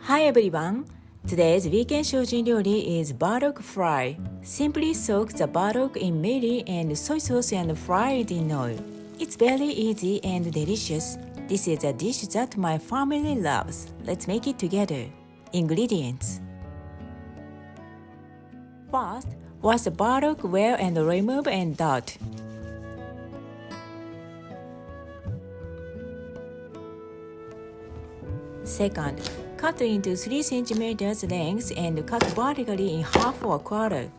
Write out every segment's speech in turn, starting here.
Hi everyone! Today's weekend shojin ryori is Burdock Fry. Simply soak the burdock in mirin and soy sauce and fry it in oil. It's very easy and delicious. This is a dish that my family loves. Let's make it together. Ingredients. First, wash the burdock well and remove any dirt. Second, cut into 3 cm lengths and cut vertically in half or quarter.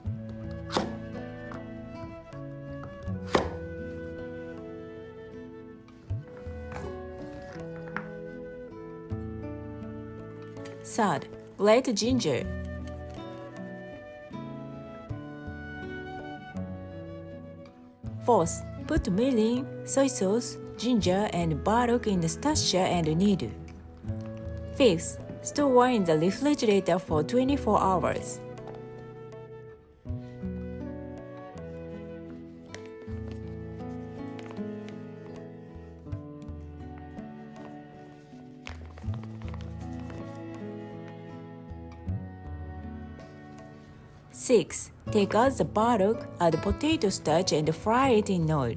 Third, grate ginger. Fourth, put mirin, soy sauce, ginger, and burdock in the starch and knead. Fifth, store in the refrigerator for 24 hours. Six, take out the burdock, add potato starch and fry it in oil.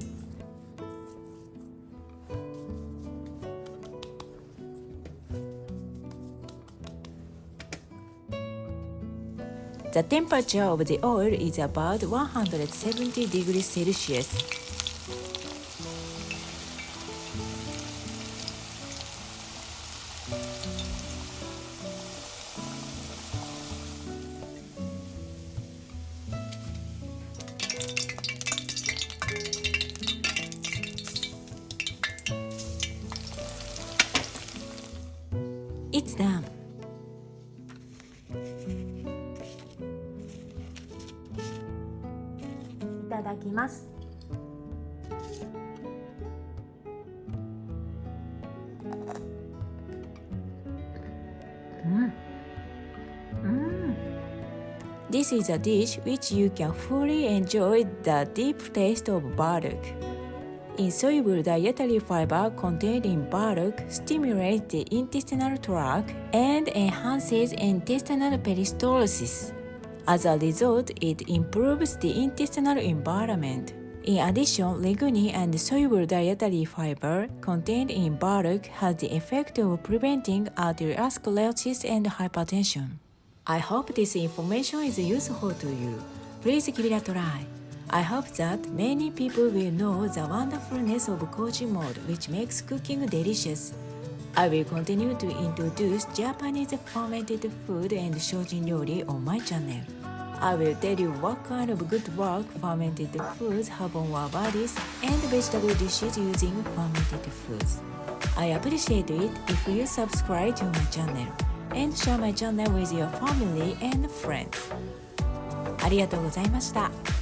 The temperature of the oil is about 170 degrees Celsius. It's done. Iただきます。This is a dish which you can fully enjoy the deep taste of burdock. Insoluble dietary fiber contained in burdock stimulates the intestinal tract and enhances intestinal peristalsis. As a result, it improves the intestinal environment. In addition, lignin and soluble dietary fiber contained in burdock has the effect of preventing arteriosclerosis and hypertension. I hope this information is useful to you. Please give it a try. I hope that many people will know the wonderfulness of Koji mode, which makes cooking delicious. I will continue to introduce Japanese fermented food and shojin ryori on my channel. I will tell you what kind of good work fermented foods have on our bodies and vegetable dishes using fermented foods. I appreciate it if you subscribe to my channel and share my channel with your family and friends. ありがとうございました。